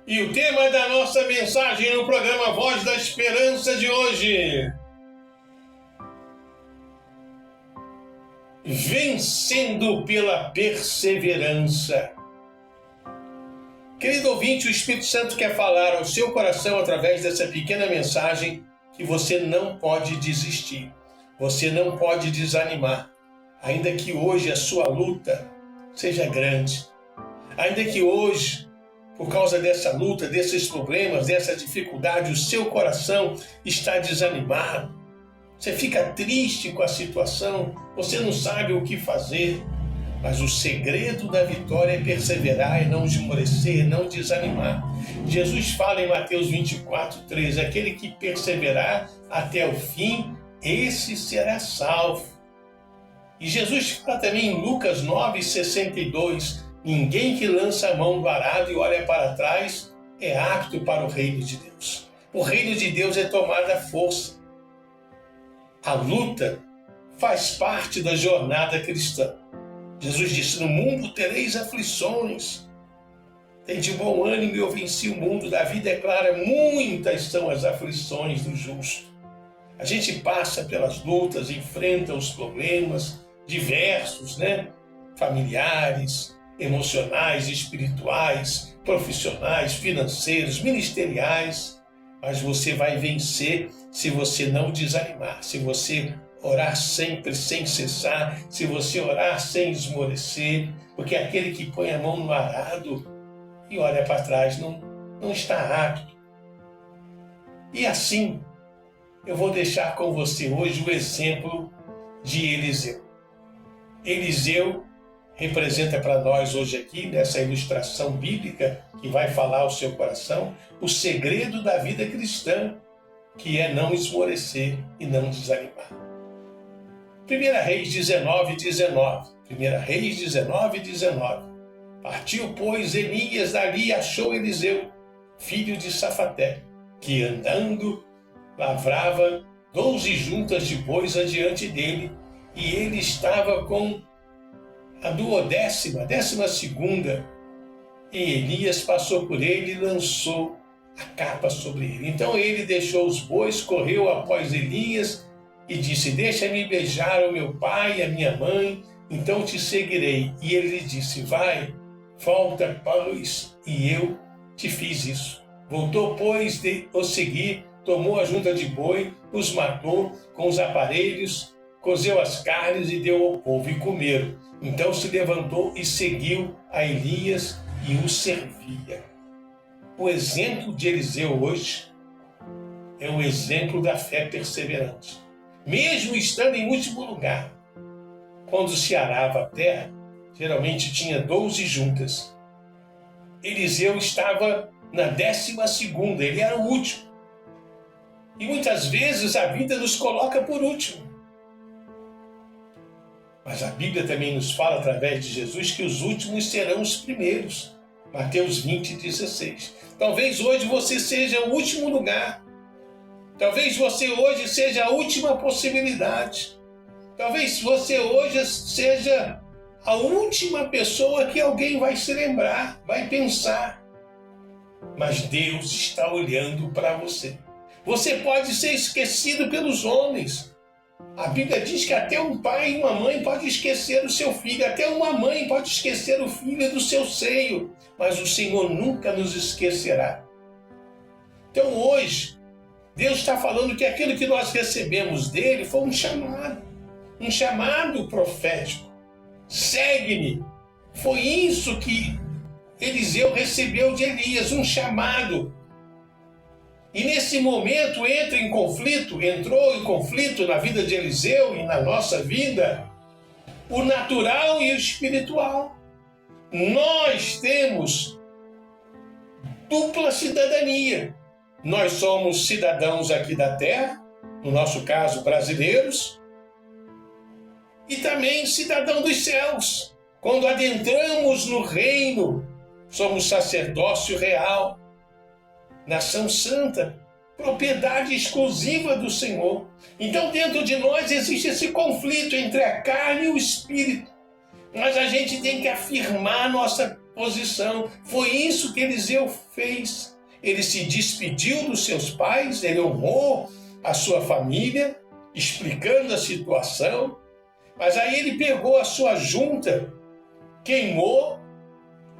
E o tema da nossa mensagem no programa Voz da Esperança de hoje: vencendo pela perseverança. Querido ouvinte, o Espírito Santo quer falar ao seu coração através dessa pequena mensagem que você não pode desistir, você não pode desanimar, ainda que hoje a sua luta seja grande, ainda que hoje, por causa dessa luta, desses problemas, dessa dificuldade, o seu coração está desanimado. Você fica triste com a situação, você não sabe o que fazer. Mas o segredo da vitória é perseverar e não esmorecer, não desanimar. Jesus fala em Mateus 24:13, aquele que perseverar até o fim, esse será salvo. E Jesus fala também em Lucas 9:62, ninguém que lança a mão do arado e olha para trás é apto para o reino de Deus. O reino de Deus é tomada força. A luta faz parte da jornada cristã. Jesus disse, no mundo tereis aflições. Tem de bom ânimo, eu venci o mundo. Davi declara, muitas são as aflições do justo. A gente passa pelas lutas, enfrenta os problemas diversos, familiares, emocionais, espirituais, profissionais, financeiros, ministeriais. Mas você vai vencer se você não desanimar, se você orar sempre, sem cessar, se você orar sem esmorecer, porque aquele que põe a mão no arado e olha para trás não está apto. E assim, eu vou deixar com você hoje o exemplo de Eliseu. Eliseu representa para nós hoje aqui, nessa ilustração bíblica que vai falar ao seu coração, o segredo da vida cristã, que é não esmorecer e não desanimar. 1 Reis 19:19. 1 Reis 19:19. Partiu, pois, Elias dali e achou Eliseu, filho de Safaté, que andando lavrava 12 juntas de bois adiante dele, e ele estava com a 12ª, e Elias passou por ele e lançou a capa sobre ele. Então ele deixou os bois, correu após Elias e disse, deixa-me beijar o meu pai e a minha mãe, então te seguirei. E ele lhe disse, vai, volta, pois, e eu te fiz isso. Voltou, pois, de o seguir, tomou a junta de boi, os matou com os aparelhos, cozeu as carnes e deu ao povo, e comeram. Então se levantou e seguiu a Elias e o servia. O exemplo de Eliseu hoje é um exemplo da fé perseverante. Mesmo estando em último lugar, quando se arava a terra, geralmente tinha 12 juntas. Eliseu estava na 12ª, ele era o último. E muitas vezes a vida nos coloca por último. Mas a Bíblia também nos fala, através de Jesus, que os últimos serão os primeiros. Mateus 20:16. Talvez hoje você seja o último lugar. Talvez você hoje seja a última possibilidade. Talvez você hoje seja a última pessoa que alguém vai se lembrar, vai pensar. Mas Deus está olhando para você. Você pode ser esquecido pelos homens. A Bíblia diz que até um pai e uma mãe pode esquecer o seu filho, até uma mãe pode esquecer o filho do seu seio, mas o Senhor nunca nos esquecerá. Então hoje, Deus está falando que aquilo que nós recebemos dele foi um chamado profético. Segue-me. Foi isso que Eliseu recebeu de Elias, um chamado. E nesse momento entrou em conflito na vida de Eliseu e na nossa vida, o natural e o espiritual. Nós temos dupla cidadania. Nós somos cidadãos aqui da terra, no nosso caso brasileiros, e também cidadão dos céus. Quando adentramos no reino, somos sacerdócio real, nação santa, propriedade exclusiva do Senhor. Então dentro de nós existe esse conflito entre a carne e o espírito. Mas a gente tem que afirmar nossa posição. Foi isso que Eliseu fez. Ele se despediu dos seus pais, ele honrou a sua família, explicando a situação, mas aí ele pegou a sua junta, queimou,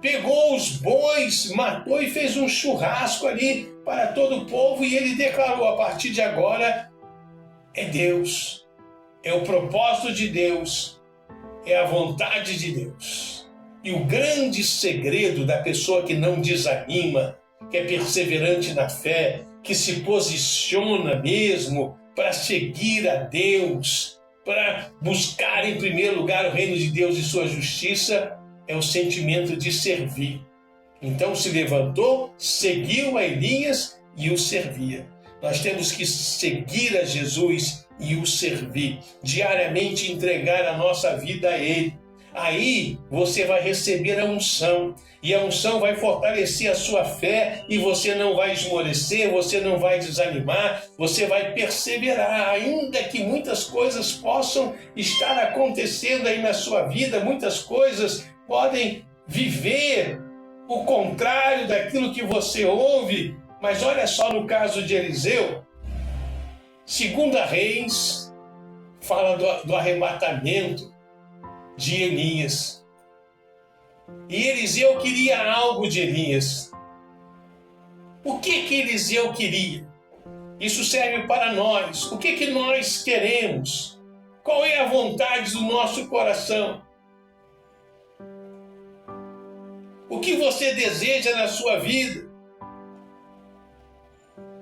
pegou os bois, matou e fez um churrasco ali para todo o povo, e ele declarou: a partir de agora é Deus, é o propósito de Deus, é a vontade de Deus. E o grande segredo da pessoa que não desanima, que é perseverante na fé, que se posiciona mesmo para seguir a Deus, para buscar em primeiro lugar o reino de Deus e sua justiça, é o sentimento de servir. Então se levantou, seguiu a Elias e o servia. Nós temos que seguir a Jesus e o servir, diariamente entregar a nossa vida a Ele. Aí você vai receber a unção, e a unção vai fortalecer a sua fé, e você não vai esmorecer, você não vai desanimar, você vai perseverar, ainda que muitas coisas possam estar acontecendo aí na sua vida, muitas coisas podem viver o contrário daquilo que você ouve, mas olha só no caso de Eliseu, 2 Reis fala do arrebatamento de Elias. E Eliseu queria algo de Elias. O que Eliseu queria? Isso serve para nós. O que nós queremos? Qual é a vontade do nosso coração? O que você deseja na sua vida?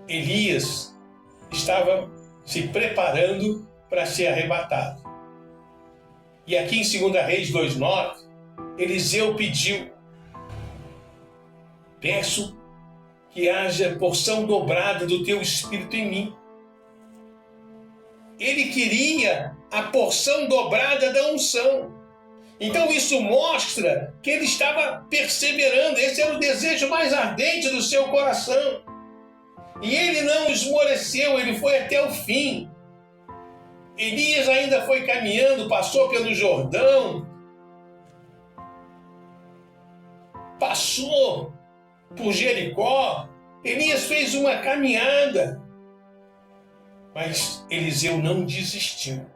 Elias estava se preparando para ser arrebatado. E aqui em 2 Reis 2,9, Eliseu pediu: peço que haja porção dobrada do teu espírito em mim. Ele queria a porção dobrada da unção. Então isso mostra que ele estava perseverando, esse era o desejo mais ardente do seu coração. E ele não esmoreceu, ele foi até o fim. Elias ainda foi caminhando, passou pelo Jordão, passou por Jericó. Elias fez uma caminhada, mas Eliseu não desistiu.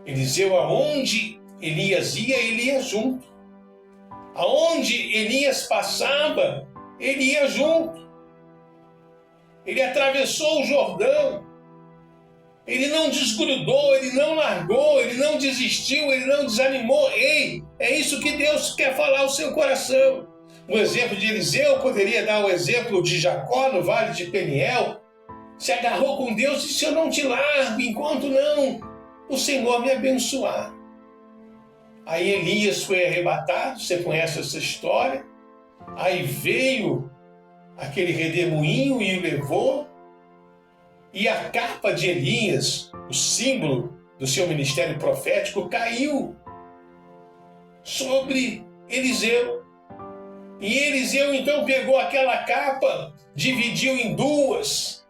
Eliseu, aonde Elias ia, ele ia junto. Aonde Elias passava, ele ia junto. Ele atravessou o Jordão. Ele não desgrudou, ele não largou, ele não desistiu, ele não desanimou. Ei, é isso que Deus quer falar ao seu coração. O exemplo de Eliseu poderia dar o exemplo de Jacó no vale de Peniel. Se agarrou com Deus e disse: eu não te largo enquanto não o Senhor me abençoar. Aí Elias foi arrebatado, você conhece essa história. Aí veio aquele redemoinho e o levou. E a capa de Elias, o símbolo do seu ministério profético, caiu sobre Eliseu. E Eliseu então pegou aquela capa, dividiu em duas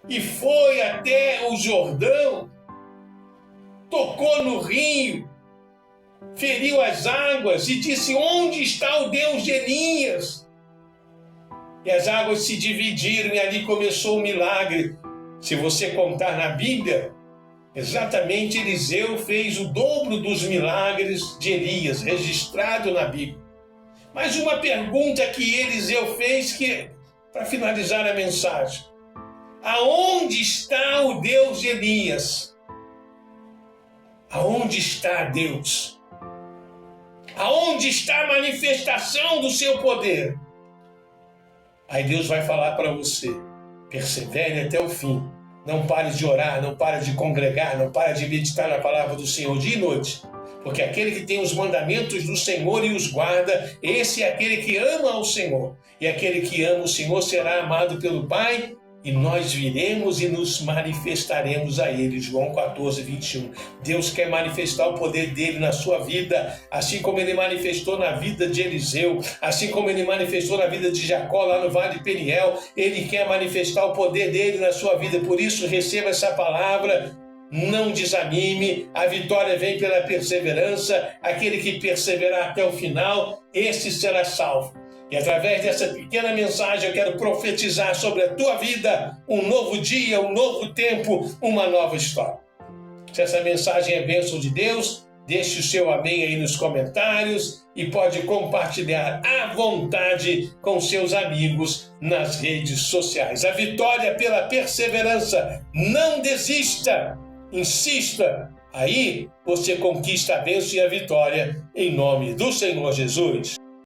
e foi até o Jordão, tocou no rio, feriu as águas e disse: onde está o Deus de Elias? E as águas se dividiram e ali começou o milagre. Se você contar na Bíblia, exatamente Eliseu fez o dobro dos milagres de Elias, registrado na Bíblia. Mas uma pergunta que Eliseu fez, para finalizar a mensagem: aonde está o Deus de Elias? Aonde está Deus? Aonde está a manifestação do seu poder? Aí Deus vai falar para você: persevere até o fim. Não pare de orar, não pare de congregar, não pare de meditar na palavra do Senhor dia e noite. Porque aquele que tem os mandamentos do Senhor e os guarda, esse é aquele que ama ao Senhor. E aquele que ama o Senhor será amado pelo Pai, e nós viremos e nos manifestaremos a Ele. João 14, 21. Deus quer manifestar o poder dele na sua vida, assim como Ele manifestou na vida de Eliseu, assim como Ele manifestou na vida de Jacó lá no Vale de Peniel. Ele quer manifestar o poder dele na sua vida. Por isso, receba essa palavra Não desanime, a vitória vem pela perseverança. Aquele que perseverar até o final, esse será salvo. E através dessa pequena mensagem eu quero profetizar sobre a tua vida um novo dia, um novo tempo, uma nova história. Se essa mensagem é bênção de Deus, deixe o seu amém aí nos comentários e pode compartilhar à vontade com seus amigos nas redes sociais. A vitória pela perseverança. Não desista, insista. Aí você conquista a bênção e a vitória em nome do Senhor Jesus.